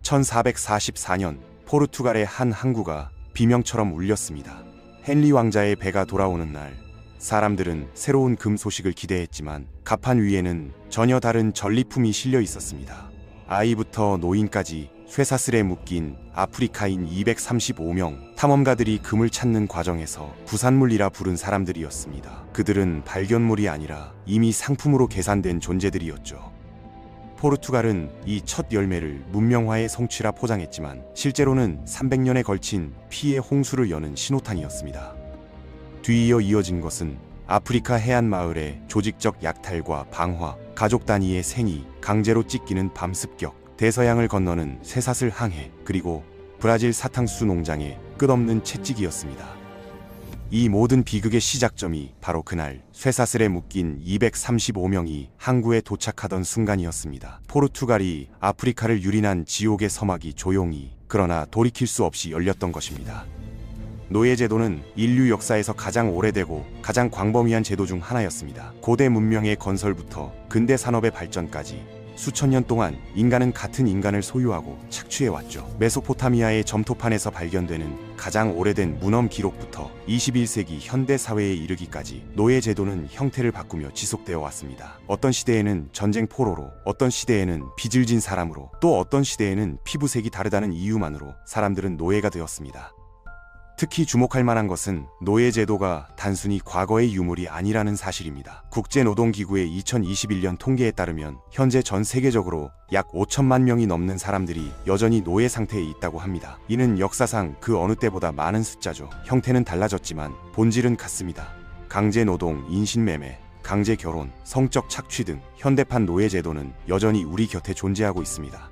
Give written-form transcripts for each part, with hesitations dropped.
1444년 포르투갈의 한 항구가 비명처럼 울렸습니다. 헨리 왕자의 배가 돌아오는 날, 사람들은 새로운 금 소식을 기대했지만 갑판 위에는 전혀 다른 전리품이 실려 있었습니다. 아이부터 노인까지 쇠사슬에 묶인 아프리카인 235명 탐험가들이 금을 찾는 과정에서 부산물이라 부른 사람들이었습니다. 그들은 발견물이 아니라 이미 상품으로 계산된 존재들이었죠. 포르투갈은 이 첫 열매를 문명화의 성취라 포장했지만 실제로는 300년에 걸친 피의 홍수를 여는 신호탄이었습니다. 뒤이어 이어진 것은 아프리카 해안 마을의 조직적 약탈과 방화, 가족 단위의 생이, 강제로 찢기는 밤 습격, 대서양을 건너는 쇠사슬 항해, 그리고 브라질 사탕수 농장의 끝없는 채찍이었습니다. 이 모든 비극의 시작점이 바로 그날 쇠사슬에 묶인 235명이 항구에 도착하던 순간이었습니다. 포르투갈이 아프리카를 유린한 지옥의 서막이 조용히, 그러나 돌이킬 수 없이 열렸던 것입니다. 노예제도는 인류 역사에서 가장 오래되고 가장 광범위한 제도 중 하나였습니다. 고대 문명의 건설부터 근대 산업의 발전까지 수천 년 동안 인간은 같은 인간을 소유하고 착취해왔죠. 메소포타미아의 점토판에서 발견되는 가장 오래된 문헌 기록부터 21세기 현대 사회에 이르기까지 노예제도는 형태를 바꾸며 지속되어 왔습니다. 어떤 시대에는 전쟁 포로로, 어떤 시대에는 빚을 진 사람으로, 또 어떤 시대에는 피부색이 다르다는 이유만으로 사람들은 노예가 되었습니다. 특히 주목할 만한 것은 노예제도가 단순히 과거의 유물이 아니라는 사실입니다. 국제노동기구의 2021년 통계에 따르면 현재 전 세계적으로 약 5천만 명이 넘는 사람들이 여전히 노예 상태에 있다고 합니다. 이는 역사상 그 어느 때보다 많은 숫자죠. 형태는 달라졌지만 본질은 같습니다. 강제노동, 인신매매, 강제결혼, 성적 착취 등 현대판 노예제도는 여전히 우리 곁에 존재하고 있습니다.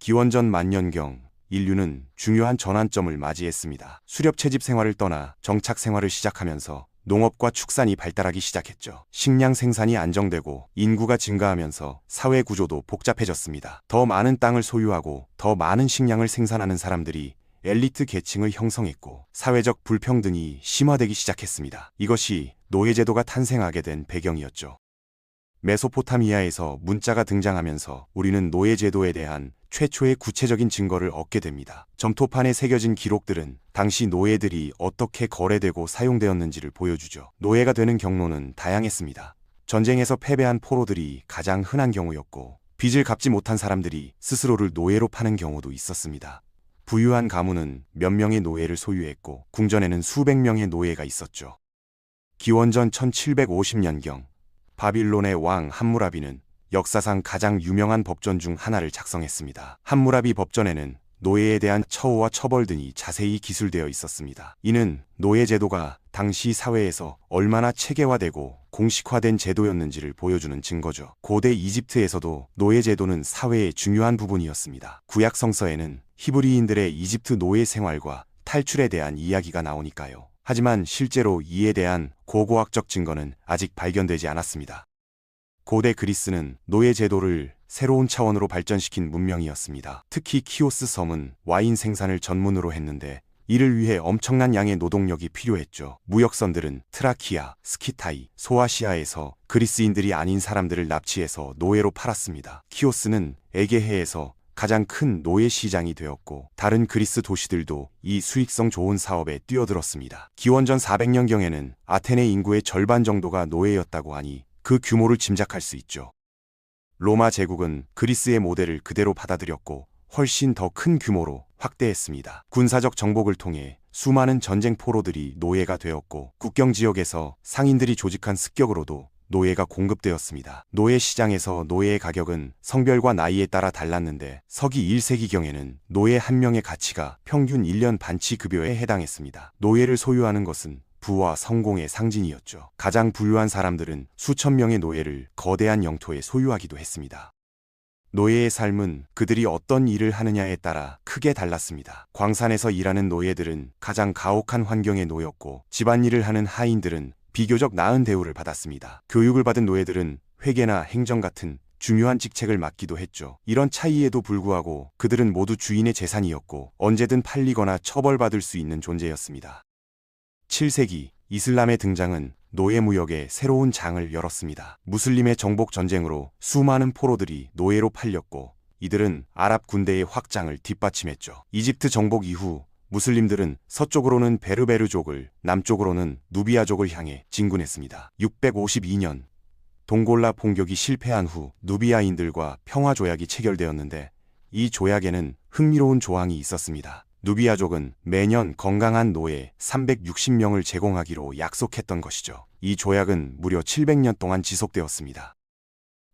기원전 만년경 인류는 중요한 전환점을 맞이했습니다. 수렵 채집 생활을 떠나 정착 생활을 시작하면서 농업과 축산이 발달하기 시작했죠. 식량 생산이 안정되고 인구가 증가하면서 사회 구조도 복잡해졌습니다. 더 많은 땅을 소유하고 더 많은 식량을 생산하는 사람들이 엘리트 계층을 형성했고 사회적 불평등이 심화되기 시작했습니다. 이것이 노예제도가 탄생하게 된 배경이었죠. 메소포타미아에서 문자가 등장하면서 우리는 노예제도에 대한 최초의 구체적인 증거를 얻게 됩니다. 점토판에 새겨진 기록들은 당시 노예들이 어떻게 거래되고 사용되었는지를 보여주죠. 노예가 되는 경로는 다양했습니다. 전쟁에서 패배한 포로들이 가장 흔한 경우였고, 빚을 갚지 못한 사람들이 스스로를 노예로 파는 경우도 있었습니다. 부유한 가문은 몇 명의 노예를 소유했고, 궁전에는 수백 명의 노예가 있었죠. 기원전 1750년경 바빌론의 왕 함무라비는 역사상 가장 유명한 법전 중 하나를 작성했습니다. 함무라비 법전에는 노예에 대한 처우와 처벌 등이 자세히 기술되어 있었습니다. 이는 노예제도가 당시 사회에서 얼마나 체계화되고 공식화된 제도였는지를 보여주는 증거죠. 고대 이집트에서도 노예제도는 사회의 중요한 부분이었습니다. 구약 성서에는 히브리인들의 이집트 노예 생활과 탈출에 대한 이야기가 나오니까요. 하지만 실제로 이에 대한 고고학적 증거는 아직 발견되지 않았습니다. 고대 그리스는 노예 제도를 새로운 차원으로 발전시킨 문명이었습니다. 특히 키오스 섬은 와인 생산을 전문으로 했는데 이를 위해 엄청난 양의 노동력이 필요했죠. 무역선들은 트라키아, 스키타이, 소아시아에서 그리스인들이 아닌 사람들을 납치해서 노예로 팔았습니다. 키오스는 에게해에서 가장 큰 노예 시장이 되었고 다른 그리스 도시들도 이 수익성 좋은 사업에 뛰어들었습니다. 기원전 400년경에는 아테네 인구의 절반 정도가 노예였다고 하니 그 규모를 짐작할 수 있죠. 로마 제국은 그리스의 모델을 그대로 받아들였고 훨씬 더 큰 규모로 확대했습니다. 군사적 정복을 통해 수많은 전쟁 포로들이 노예가 되었고 국경 지역에서 상인들이 조직한 습격으로도 노예가 공급되었습니다. 노예 시장에서 노예의 가격은 성별과 나이에 따라 달랐는데 서기 1세기경에는 노예 한 명의 가치가 평균 1년 반치 급여에 해당했습니다. 노예를 소유하는 것은 부와 성공의 상징이었죠. 가장 부유한 사람들은 수천 명의 노예를 거대한 영토에 소유하기도 했습니다. 노예의 삶은 그들이 어떤 일을 하느냐에 따라 크게 달랐습니다. 광산에서 일하는 노예들은 가장 가혹한 환경에 놓였고 집안일을 하는 하인들은 비교적 나은 대우를 받았습니다. 교육을 받은 노예들은 회계나 행정 같은 중요한 직책을 맡기도 했죠. 이런 차이에도 불구하고 그들은 모두 주인의 재산이었고 언제든 팔리거나 처벌받을 수 있는 존재였습니다. 7세기 이슬람의 등장은 노예무역에 새로운 장을 열었습니다. 무슬림의 정복 전쟁으로 수많은 포로들이 노예로 팔렸고 이들은 아랍 군대의 확장을 뒷받침했죠. 이집트 정복 이후 무슬림들은 서쪽으로는 베르베르족을, 남쪽으로는 누비아족을 향해 진군했습니다. 652년 동골라 폭격이 실패한 후 누비아인들과 평화조약이 체결되었는데 이 조약에는 흥미로운 조항이 있었습니다. 누비아족은 매년 건강한 노예 360명을 제공하기로 약속했던 것이죠. 이 조약은 무려 700년 동안 지속되었습니다.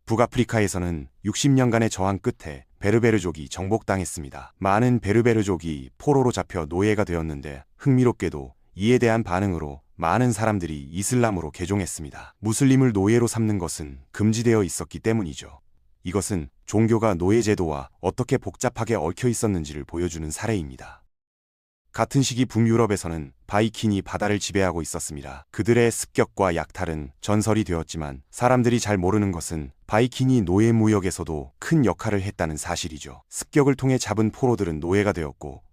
북아프리카에서는 60년간의 저항 끝에 베르베르족이 정복당했습니다. 많은 베르베르족이 포로로 잡혀 노예가 되었는데 흥미롭게도 이에 대한 반응으로 많은 사람들이 이슬람으로 개종했습니다. 무슬림을 노예로 삼는 것은 금지되어 있었기 때문이죠. 이것은 종교가 노예 제도와 어떻게 복잡하게 얽혀 있었는지를 보여주는 사례입니다. 같은 시기 북유럽에서는 바이킹이 바다를 지배하고 있었습니다. 그들의 습격과 약탈은 전설이 되었지만 사람들이 잘 모르는 것은 바이킹이 노예 무역에서도 큰 역할을 했다는 사실이죠. 습격을 통해 잡은 포로들은 노예가 되었고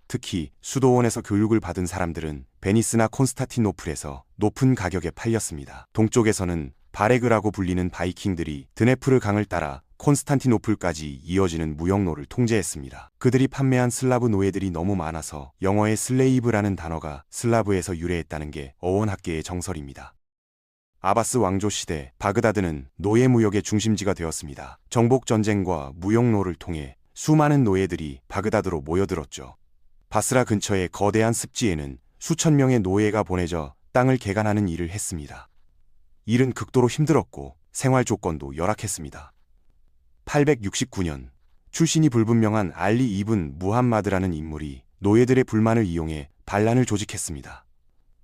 특히 수도원에서 교육을 받은 사람들은 베니스나 콘스타티노플에서 높은 가격에 팔렸습니다. 동쪽에서는 바레그라고 불리는 바이킹들이 드네프르 강을 따라 콘스탄티노플까지 이어지는 무역로를 통제했습니다. 그들이 판매한 슬라브 노예들이 너무 많아서 영어의 슬레이브라는 단어가 슬라브에서 유래했다는 게 어원학계의 정설입니다. 아바스 왕조 시대 바그다드는 노예 무역의 중심지가 되었습니다. 정복전쟁과 무역로를 통해 수많은 노예들이 바그다드로 모여들었죠. 바스라 근처의 거대한 습지에는 수천 명의 노예가 보내져 땅을 개간하는 일을 했습니다. 일은 극도로 힘들었고 생활 조건도 열악했습니다. 869년 출신이 불분명한 알리 이븐 무함마드라는 인물이 노예들의 불만을 이용해 반란을 조직했습니다.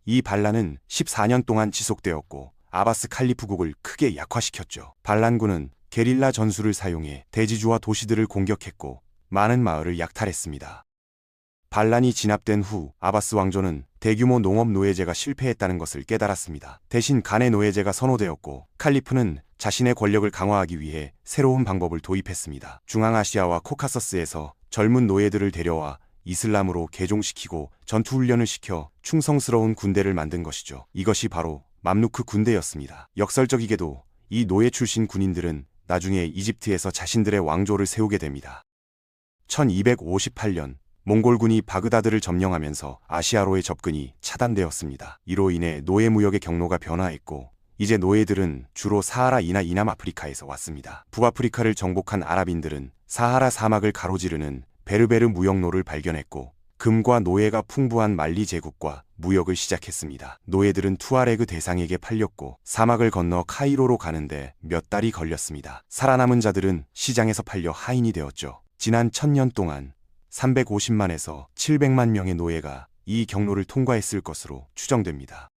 이 반란은 14년 동안 지속되었고 아바스 칼리프국을 크게 약화시켰죠. 반란군은 게릴라 전술을 사용해 대지주와 도시들을 공격했고 많은 마을을 약탈했습니다. 반란이 진압된 후 아바스 왕조는 대규모 농업 노예제가 실패했다는 것을 깨달았습니다. 대신 간의 노예제가 선호되었고 칼리프는 자신의 권력을 강화하기 위해 새로운 방법을 도입했습니다. 중앙아시아와 코카서스에서 젊은 노예들을 데려와 이슬람으로 개종시키고 전투훈련을 시켜 충성스러운 군대를 만든 것이죠. 이것이 바로 맘루크 군대였습니다. 역설적이게도 이 노예 출신 군인들은 나중에 이집트에서 자신들의 왕조를 세우게 됩니다. 1258년 몽골군이 바그다드를 점령하면서 아시아로의 접근이 차단되었습니다. 이로 인해 노예 무역의 경로가 변화했고 이제 노예들은 주로 사하라이나 이남아프리카에서 왔습니다. 북아프리카를 정복한 아랍인들은 사하라 사막을 가로지르는 베르베르 무역로를 발견했고 금과 노예가 풍부한 말리 제국과 무역을 시작했습니다. 노예들은 투아레그 대상에게 팔렸고 사막을 건너 카이로로 가는데 몇 달이 걸렸습니다. 살아남은 자들은 시장에서 팔려 하인이 되었죠. 지난 1000년 동안 350만에서 700만 명의 노예가 이 경로를 통과했을 것으로 추정됩니다.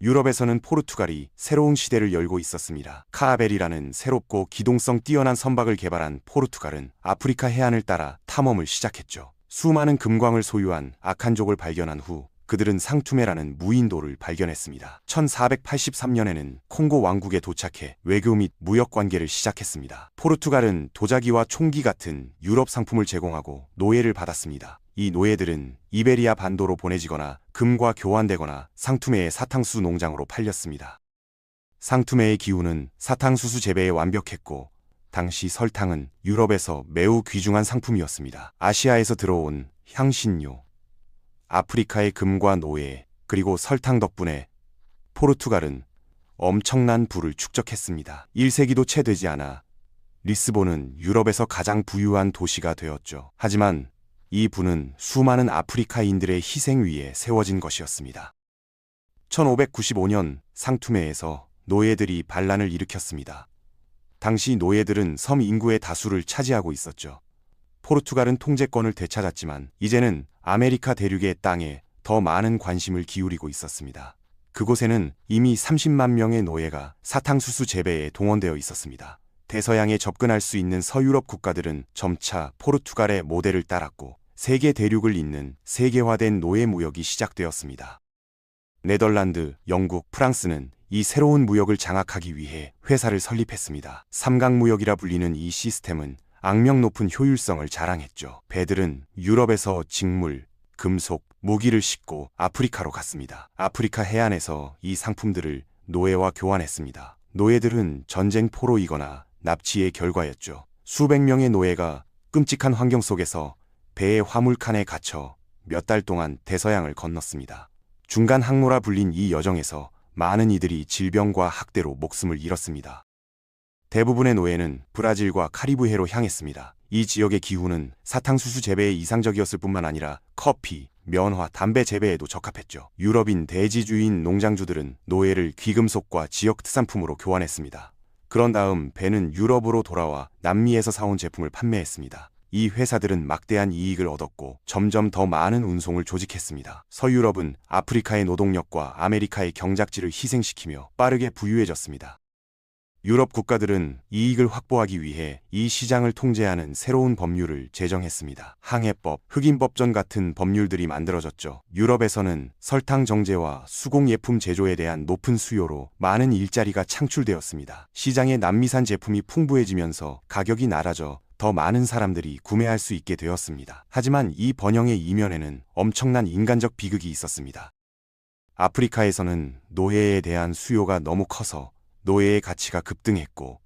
유럽에서는 포르투갈이 새로운 시대를 열고 있었습니다. 카아벨이라는 새롭고 기동성 뛰어난 선박을 개발한 포르투갈은 아프리카 해안을 따라 탐험을 시작했죠. 수많은 금광을 소유한 아칸족을 발견한 후 그들은 상투메라는 무인도를 발견했습니다. 1483년에는 콩고 왕국에 도착해 외교 및 무역 관계를 시작했습니다. 포르투갈은 도자기와 총기 같은 유럽 상품을 제공하고 노예를 받았습니다. 이 노예들은 이베리아 반도로 보내지거나 금과 교환되거나 상투메의 사탕수수 농장으로 팔렸습니다. 상투메의 기후는 사탕수수 재배에 완벽했고 당시 설탕은 유럽에서 매우 귀중한 상품이었습니다. 아시아에서 들어온 향신료, 아프리카의 금과 노예, 그리고 설탕 덕분에 포르투갈은 엄청난 부를 축적했습니다. 1세기도 채 되지 않아 리스본은 유럽에서 가장 부유한 도시가 되었죠. 하지만 이 부는 수많은 아프리카인들의 희생 위에 세워진 것이었습니다. 1595년 상투메에서 노예들이 반란을 일으켰습니다. 당시 노예들은 섬 인구의 다수를 차지하고 있었죠. 포르투갈은 통제권을 되찾았지만 이제는 아메리카 대륙의 땅에 더 많은 관심을 기울이고 있었습니다. 그곳에는 이미 30만 명의 노예가 사탕수수 재배에 동원되어 있었습니다. 대서양에 접근할 수 있는 서유럽 국가들은 점차 포르투갈의 모델을 따랐고 세계 대륙을 잇는 세계화된 노예 무역이 시작되었습니다. 네덜란드, 영국, 프랑스는 이 새로운 무역을 장악하기 위해 회사를 설립했습니다. 삼각무역이라 불리는 이 시스템은 악명 높은 효율성을 자랑했죠. 배들은 유럽에서 직물, 금속, 무기를 싣고 아프리카로 갔습니다. 아프리카 해안에서 이 상품들을 노예와 교환했습니다. 노예들은 전쟁 포로이거나 납치의 결과였죠. 수백 명의 노예가 끔찍한 환경 속에서 배의 화물칸에 갇혀 몇 달 동안 대서양을 건넜습니다. 중간 항로라 불린 이 여정에서 많은 이들이 질병과 학대로 목숨을 잃었습니다. 대부분의 노예는 브라질과 카리브해로 향했습니다. 이 지역의 기후는 사탕수수 재배에 이상적이었을 뿐만 아니라 커피, 면화, 담배 재배에도 적합했죠. 유럽인 대지주인 농장주들은 노예를 귀금속과 지역 특산품으로 교환했습니다. 그런 다음 배는 유럽으로 돌아와 남미에서 사온 제품을 판매했습니다. 이 회사들은 막대한 이익을 얻었고 점점 더 많은 운송을 조직했습니다. 서유럽은 아프리카의 노동력과 아메리카의 경작지를 희생시키며 빠르게 부유해졌습니다. 유럽 국가들은 이익을 확보하기 위해 이 시장을 통제하는 새로운 법률을 제정했습니다. 항해법, 흑인법전 같은 법률들이 만들어졌죠. 유럽에서는 설탕 정제와 수공예품 제조에 대한 높은 수요로 많은 일자리가 창출되었습니다. 시장에 남미산 제품이 풍부해지면서 가격이 낮아져 더 많은 사람들이 구매할 수 있게 되었습니다. 하지만 이 번영의 이면에는 엄청난 인간적 비극이 있었습니다. 아프리카에서는 노예에 대한 수요가 너무 커서 노예의 가치가 급등했고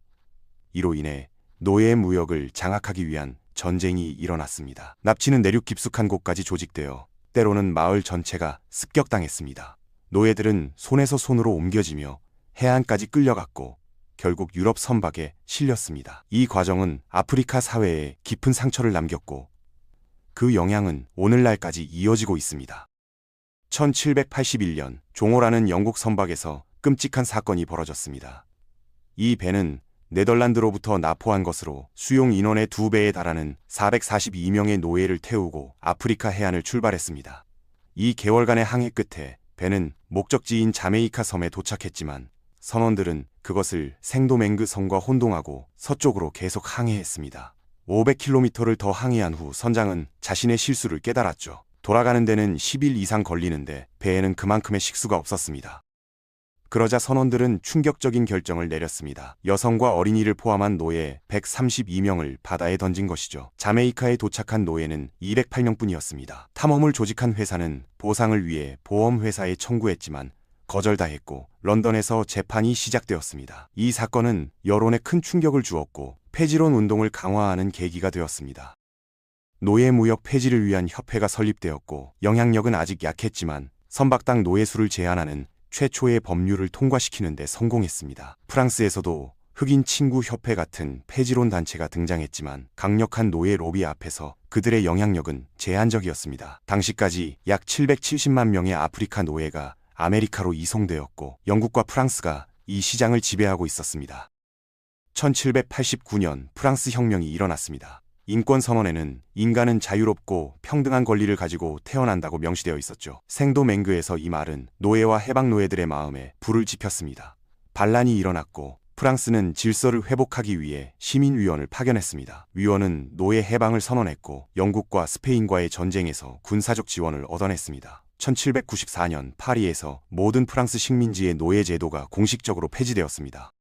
이로 인해 노예 무역을 장악하기 위한 전쟁이 일어났습니다. 납치는 내륙 깊숙한 곳까지 조직되어 때로는 마을 전체가 습격당했습니다. 노예들은 손에서 손으로 옮겨지며 해안까지 끌려갔고 결국 유럽 선박에 실렸습니다. 이 과정은 아프리카 사회에 깊은 상처를 남겼고 그 영향은 오늘날까지 이어지고 있습니다. 1781년 종호라는 영국 선박에서 끔찍한 사건이 벌어졌습니다. 이 배는 네덜란드로부터 납포한 것으로 수용 인원의 2배에 달하는 442명의 노예를 태우고 아프리카 해안을 출발했습니다. 이 개월간의 항해 끝에 배는 목적지인 자메이카 섬에 도착했지만 선원들은 그것을 생도맹그 섬과 혼동하고 서쪽으로 계속 항해했습니다. 500km를 더 항해한 후 선장은 자신의 실수를 깨달았죠. 돌아가는 데는 10일 이상 걸리는데 배에는 그만큼의 식수가 없었습니다. 그러자 선원들은 충격적인 결정을 내렸습니다. 여성과 어린이를 포함한 노예 132명을 바다에 던진 것이죠. 자메이카에 도착한 노예는 208명뿐이었습니다. 탐험을 조직한 회사는 보상을 위해 보험회사에 청구했지만 거절당했고 런던에서 재판이 시작되었습니다. 이 사건은 여론에 큰 충격을 주었고 폐지론 운동을 강화하는 계기가 되었습니다. 노예 무역 폐지를 위한 협회가 설립되었고 영향력은 아직 약했지만 선박당 노예 수를 제한하는 최초의 법률을 통과시키는 데 성공했습니다. 프랑스에서도 흑인 친구 협회 같은 폐지론 단체가 등장했지만 강력한 노예 로비 앞에서 그들의 영향력은 제한적이었습니다. 당시까지 약 770만 명의 아프리카 노예가 아메리카로 이송되었고 영국과 프랑스가 이 시장을 지배하고 있었습니다. 1789년 프랑스 혁명이 일어났습니다. 인권선언에는 인간은 자유롭고 평등한 권리를 가지고 태어난다고 명시되어 있었죠. 생도맹그에서 이 말은 노예와 해방노예들의 마음에 불을 지폈습니다. 반란이 일어났고 프랑스는 질서를 회복하기 위해 시민위원을 파견했습니다. 위원은 노예 해방을 선언했고 영국과 스페인과의 전쟁에서 군사적 지원을 얻어냈습니다. 1794년 파리에서 모든 프랑스 식민지의 노예 제도가 공식적으로 폐지되었습니다.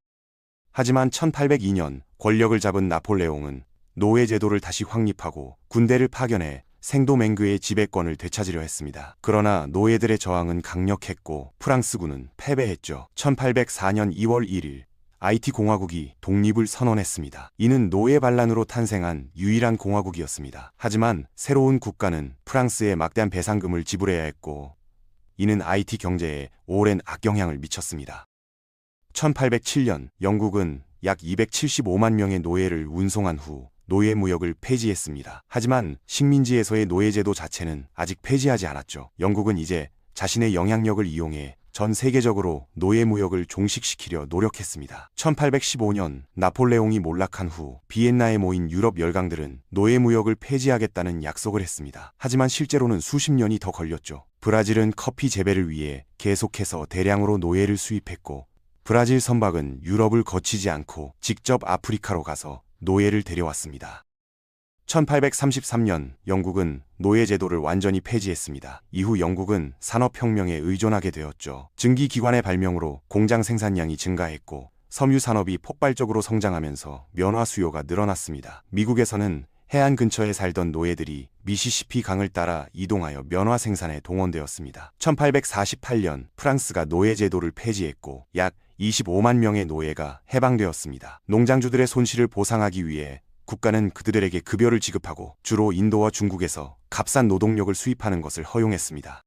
하지만 1802년 권력을 잡은 나폴레옹은 노예 제도를 다시 확립하고 군대를 파견해 생도맹그의 지배권을 되찾으려 했습니다. 그러나 노예들의 저항은 강력했고 프랑스군은 패배했죠. 1804년 2월 1일 아이티 공화국이 독립을 선언했습니다. 이는 노예 반란으로 탄생한 유일한 공화국이었습니다. 하지만 새로운 국가는 프랑스에 막대한 배상금을 지불해야 했고 이는 아이티 경제에 오랜 악영향을 미쳤습니다. 1807년 영국은 약 275만 명의 노예를 운송한 후 노예 무역을 폐지했습니다. 하지만 식민지에서의 노예 제도 자체는 아직 폐지하지 않았죠. 영국은 이제 자신의 영향력을 이용해 전 세계적으로 노예 무역을 종식시키려 노력했습니다. 1815년 나폴레옹이 몰락한 후 비엔나에 모인 유럽 열강들은 노예 무역을 폐지하겠다는 약속을 했습니다. 하지만 실제로는 수십 년이 더 걸렸죠. 브라질은 커피 재배를 위해 계속해서 대량으로 노예를 수입했고 브라질 선박은 유럽을 거치지 않고 직접 아프리카로 가서 노예를 데려왔습니다. 1833년 영국은 노예 제도를 완전히 폐지했습니다. 이후 영국은 산업혁명에 의존하게 되었죠. 증기기관의 발명으로 공장 생산량이 증가했고 섬유 산업이 폭발적으로 성장하면서 면화 수요가 늘어났습니다. 미국에서는 해안 근처에 살던 노예들이 미시시피 강을 따라 이동하여 면화 생산에 동원되었습니다. 1848년 프랑스가 노예 제도를 폐지했고 약 25만 명의 노예가 해방되었습니다. 농장주들의 손실을 보상하기 위해 국가는 그들에게 급여를 지급하고 주로 인도와 중국에서 값싼 노동력을 수입하는 것을 허용했습니다.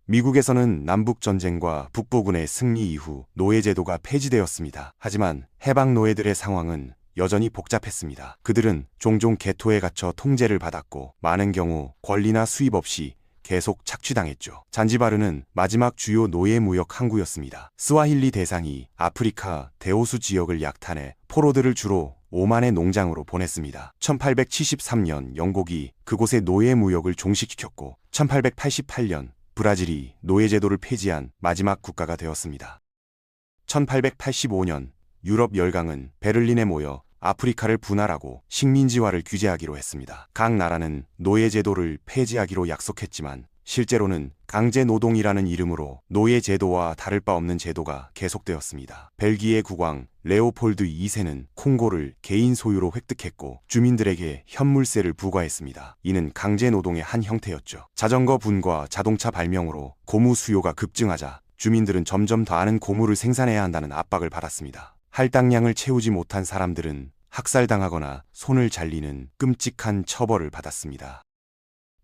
미국에서는 남북전쟁과 북부군의 승리 이후 노예제도가 폐지되었습니다. 하지만 해방 노예들의 상황은 여전히 복잡했습니다. 그들은 종종 개토에 갇혀 통제를 받았고 많은 경우 권리나 수입 없이 계속 착취당했죠. 잔지바르는 마지막 주요 노예 무역 항구였습니다. 스와힐리 대상이 아프리카 대호수 지역을 약탄해 포로들을 주로 오만의 농장으로 보냈습니다. 1873년 영국이 그곳의 노예 무역을 종식시켰고 1888년 브라질이 노예제도를 폐지한 마지막 국가가 되었습니다. 1885년 유럽 열강은 베를린에 모여 아프리카를 분할하고 식민지화를 규제하기로 했습니다. 각 나라는 노예제도를 폐지하기로 약속했지만 실제로는 강제노동이라는 이름으로 노예제도와 다를 바 없는 제도가 계속되었습니다. 벨기에 국왕 레오폴드 2세는 콩고를 개인 소유로 획득했고 주민들에게 현물세를 부과했습니다. 이는 강제노동의 한 형태였죠. 자전거 분과 자동차 발명으로 고무 수요가 급증하자 주민들은 점점 더 많은 고무를 생산해야 한다는 압박을 받았습니다. 할당량을 채우지 못한 사람들은 학살당하거나 손을 잘리는 끔찍한 처벌을 받았습니다.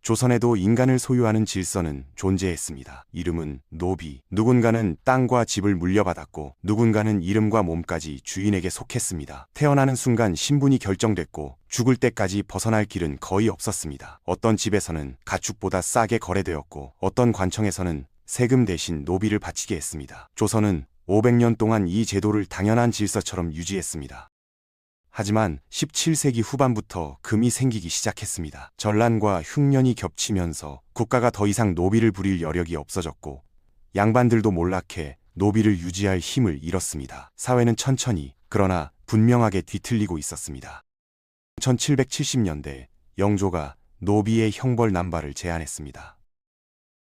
조선에도 인간을 소유하는 질서는 존재했습니다. 이름은 노비. 누군가는 땅과 집을 물려받았고 누군가는 이름과 몸까지 주인에게 속했습니다. 태어나는 순간 신분이 결정됐고 죽을 때까지 벗어날 길은 거의 없었습니다. 어떤 집에서는 가축보다 싸게 거래되었고 어떤 관청에서는 세금 대신 노비를 바치게 했습니다. 조선은 500년 동안 이 제도를 당연한 질서처럼 유지했습니다. 하지만 17세기 후반부터 금이 생기기 시작했습니다. 전란과 흉년이 겹치면서 국가가 더 이상 노비를 부릴 여력이 없어졌고 양반들도 몰락해 노비를 유지할 힘을 잃었습니다. 사회는 천천히 그러나 분명하게 뒤틀리고 있었습니다. 1770년대 영조가 노비의 형벌 남발을 제안했습니다.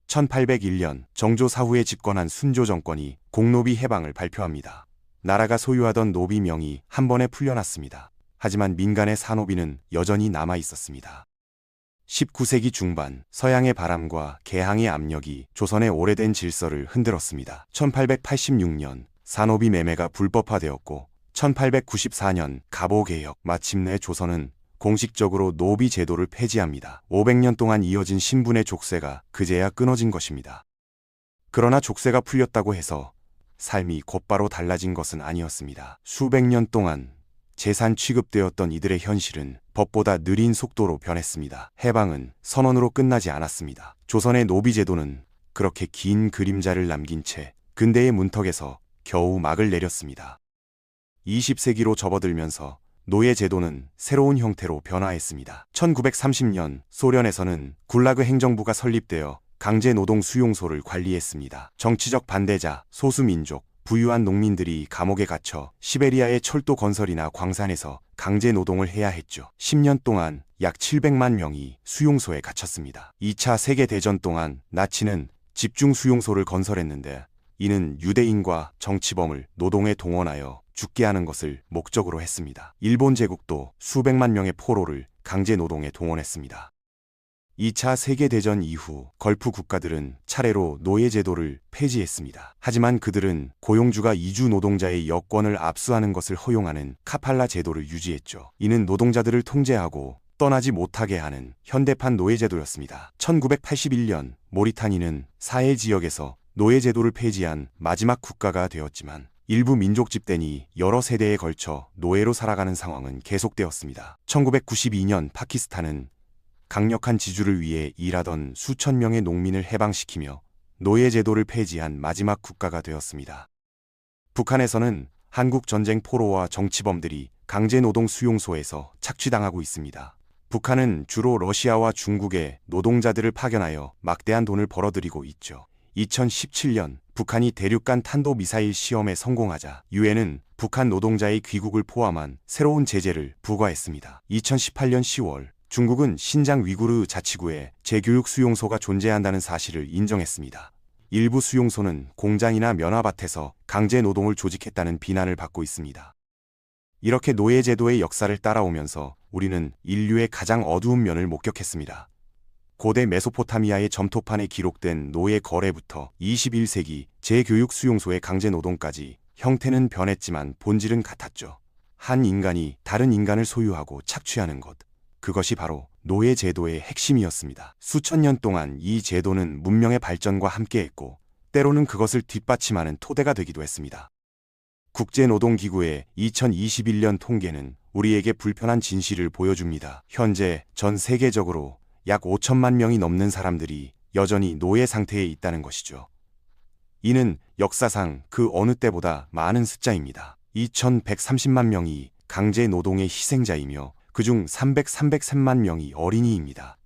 1801년 정조 사후에 집권한 순조 정권이 공노비 해방을 발표합니다. 나라가 소유하던 노비 명이 한 번에 풀려났습니다. 하지만 민간의 사노비는 여전히 남아 있었습니다. 19세기 중반 서양의 바람과 개항의 압력이 조선의 오래된 질서를 흔들었습니다. 1886년 사노비 매매가 불법화되었고 1894년 갑오개혁 마침내 조선은 공식적으로 노비 제도를 폐지합니다. 500년 동안 이어진 신분의 족쇄가 그제야 끊어진 것입니다. 그러나 족쇄가 풀렸다고 해서 삶이 곧바로 달라진 것은 아니었습니다. 수백 년 동안 재산 취급되었던 이들의 현실은 법보다 느린 속도로 변했습니다. 해방은 선언으로 끝나지 않았습니다. 조선의 노비 제도는 그렇게 긴 그림자를 남긴 채 근대의 문턱에서 겨우 막을 내렸습니다. 20세기로 접어들면서 노예 제도는 새로운 형태로 변화했습니다. 1930년 소련에서는 굴라그 행정부가 설립되어 강제노동 수용소를 관리했습니다. 정치적 반대자, 소수민족, 부유한 농민들이 감옥에 갇혀 시베리아의 철도 건설이나 광산에서 강제노동을 해야 했죠. 10년 동안 약 700만 명이 수용소에 갇혔습니다. 2차 세계대전 동안 나치는 집중 수용소를 건설했는데 이는 유대인과 정치범을 노동에 동원하여 죽게 하는 것을 목적으로 했습니다. 일본 제국도 수백만 명의 포로를 강제노동에 동원했습니다. 2차 세계대전 이후 걸프 국가들은 차례로 노예제도를 폐지했습니다. 하지만 그들은 고용주가 이주 노동자의 여권을 압수하는 것을 허용하는 카팔라 제도를 유지했죠. 이는 노동자들을 통제하고 떠나지 못하게 하는 현대판 노예제도였습니다. 1981년 모리타니는 사헬 지역에서 노예제도를 폐지한 마지막 국가가 되었지만 일부 민족 집단이 여러 세대에 걸쳐 노예로 살아가는 상황은 계속되었습니다. 1992년 파키스탄은 강력한 지주를 위해 일하던 수천 명의 농민을 해방시키며 노예제도를 폐지한 마지막 국가가 되었습니다. 북한에서는 한국 전쟁 포로와 정치범들이 강제노동 수용소에서 착취당하고 있습니다. 북한은 주로 러시아와 중국에 노동자들을 파견하여 막대한 돈을 벌어들이고 있죠. 2017년 북한이 대륙간 탄도미사일 시험에 성공하자 유엔은 북한 노동자의 귀국을 포함한 새로운 제재를 부과했습니다. 2018년 10월 중국은 신장 위구르 자치구에 재교육 수용소가 존재한다는 사실을 인정했습니다. 일부 수용소는 공장이나 면화밭에서 강제 노동을 조직했다는 비난을 받고 있습니다. 이렇게 노예제도의 역사를 따라오면서 우리는 인류의 가장 어두운 면을 목격했습니다. 고대 메소포타미아의 점토판에 기록된 노예 거래부터 21세기 재교육 수용소의 강제 노동까지 형태는 변했지만 본질은 같았죠. 한 인간이 다른 인간을 소유하고 착취하는 것. 그것이 바로 노예 제도의 핵심이었습니다. 수천 년 동안 이 제도는 문명의 발전과 함께했고 때로는 그것을 뒷받침하는 토대가 되기도 했습니다. 국제노동기구의 2021년 통계는 우리에게 불편한 진실을 보여줍니다. 현재 전 세계적으로 약 5천만 명이 넘는 사람들이 여전히 노예 상태에 있다는 것이죠. 이는 역사상 그 어느 때보다 많은 숫자입니다. 2130만 명이 강제 노동의 희생자이며 그중 303만 명이 어린이입니다.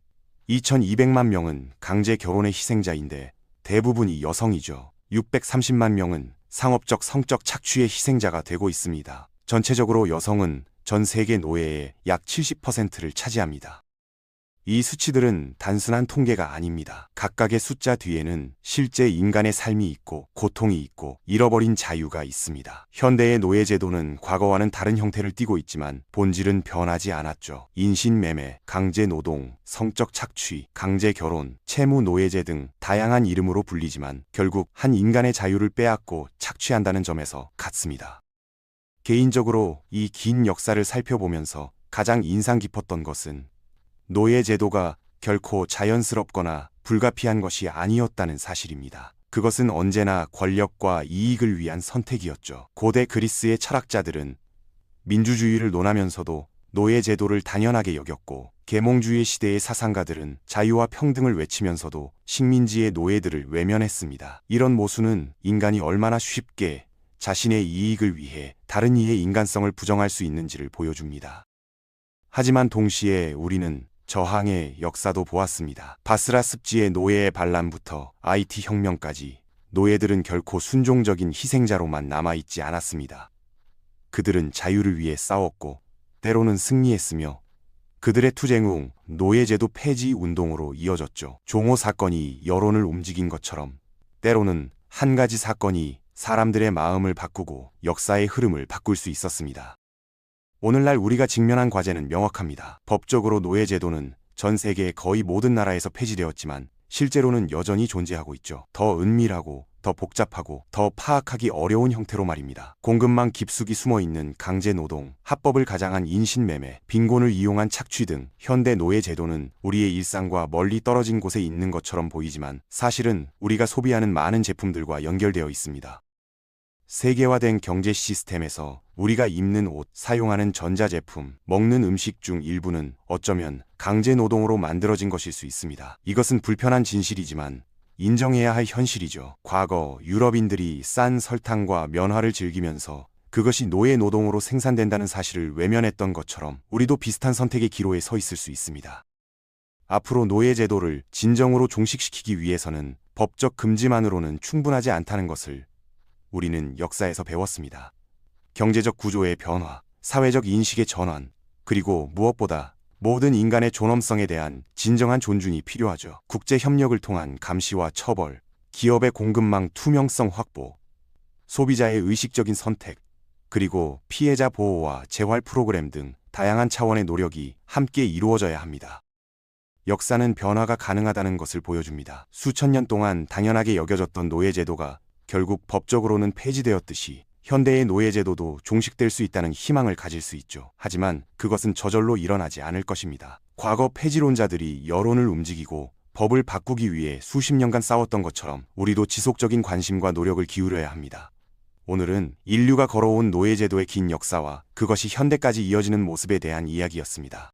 2200만 명은 강제 결혼의 희생자인데 대부분이 여성이죠. 630만 명은 상업적 성적 착취의 희생자가 되고 있습니다. 전체적으로 여성은 전 세계 노예의 약 70%를 차지합니다. 이 수치들은 단순한 통계가 아닙니다. 각각의 숫자 뒤에는 실제 인간의 삶이 있고 고통이 있고 잃어버린 자유가 있습니다. 현대의 노예제도는 과거와는 다른 형태를 띠고 있지만 본질은 변하지 않았죠. 인신매매, 강제노동, 성적 착취, 강제결혼, 채무노예제 등 다양한 이름으로 불리지만 결국 한 인간의 자유를 빼앗고 착취한다는 점에서 같습니다. 개인적으로 이 긴 역사를 살펴보면서 가장 인상 깊었던 것은 노예 제도가 결코 자연스럽거나 불가피한 것이 아니었다는 사실입니다. 그것은 언제나 권력과 이익을 위한 선택이었죠. 고대 그리스의 철학자들은 민주주의를 논하면서도 노예 제도를 당연하게 여겼고, 계몽주의 시대의 사상가들은 자유와 평등을 외치면서도 식민지의 노예들을 외면했습니다. 이런 모순은 인간이 얼마나 쉽게 자신의 이익을 위해 다른 이의 인간성을 부정할 수 있는지를 보여줍니다. 하지만 동시에 우리는 저항의 역사도 보았습니다. 바스라 습지의 노예의 반란부터 IT 혁명까지 노예들은 결코 순종적인 희생자로만 남아있지 않았습니다. 그들은 자유를 위해 싸웠고 때로는 승리했으며 그들의 투쟁 후 노예제도 폐지 운동으로 이어졌죠. 종호 사건이 여론을 움직인 것처럼 때로는 한 가지 사건이 사람들의 마음을 바꾸고 역사의 흐름을 바꿀 수 있었습니다. 오늘날 우리가 직면한 과제는 명확합니다. 법적으로 노예제도는 전 세계의 거의 모든 나라에서 폐지되었지만 실제로는 여전히 존재하고 있죠. 더 은밀하고 더 복잡하고 더 파악하기 어려운 형태로 말입니다. 공급망 깊숙이 숨어있는 강제노동, 합법을 가장한 인신매매, 빈곤을 이용한 착취 등 현대 노예제도는 우리의 일상과 멀리 떨어진 곳에 있는 것처럼 보이지만 사실은 우리가 소비하는 많은 제품들과 연결되어 있습니다. 세계화된 경제 시스템에서 우리가 입는 옷, 사용하는 전자제품, 먹는 음식 중 일부는 어쩌면 강제노동으로 만들어진 것일 수 있습니다. 이것은 불편한 진실이지만 인정해야 할 현실이죠. 과거 유럽인들이 싼 설탕과 면화를 즐기면서 그것이 노예 노동으로 생산된다는 사실을 외면했던 것처럼 우리도 비슷한 선택의 기로에 서 있을 수 있습니다. 앞으로 노예제도를 진정으로 종식시키기 위해서는 법적 금지만으로는 충분하지 않다는 것을 우리는 역사에서 배웠습니다. 경제적 구조의 변화, 사회적 인식의 전환, 그리고 무엇보다 모든 인간의 존엄성에 대한 진정한 존중이 필요하죠. 국제 협력을 통한 감시와 처벌, 기업의 공급망 투명성 확보, 소비자의 의식적인 선택, 그리고 피해자 보호와 재활 프로그램 등 다양한 차원의 노력이 함께 이루어져야 합니다. 역사는 변화가 가능하다는 것을 보여줍니다. 수천 년 동안 당연하게 여겨졌던 노예제도가 결국 법적으로는 폐지되었듯이 현대의 노예제도도 종식될 수 있다는 희망을 가질 수 있죠. 하지만 그것은 저절로 일어나지 않을 것입니다. 과거 폐지론자들이 여론을 움직이고 법을 바꾸기 위해 수십 년간 싸웠던 것처럼 우리도 지속적인 관심과 노력을 기울여야 합니다. 오늘은 인류가 걸어온 노예제도의 긴 역사와 그것이 현대까지 이어지는 모습에 대한 이야기였습니다.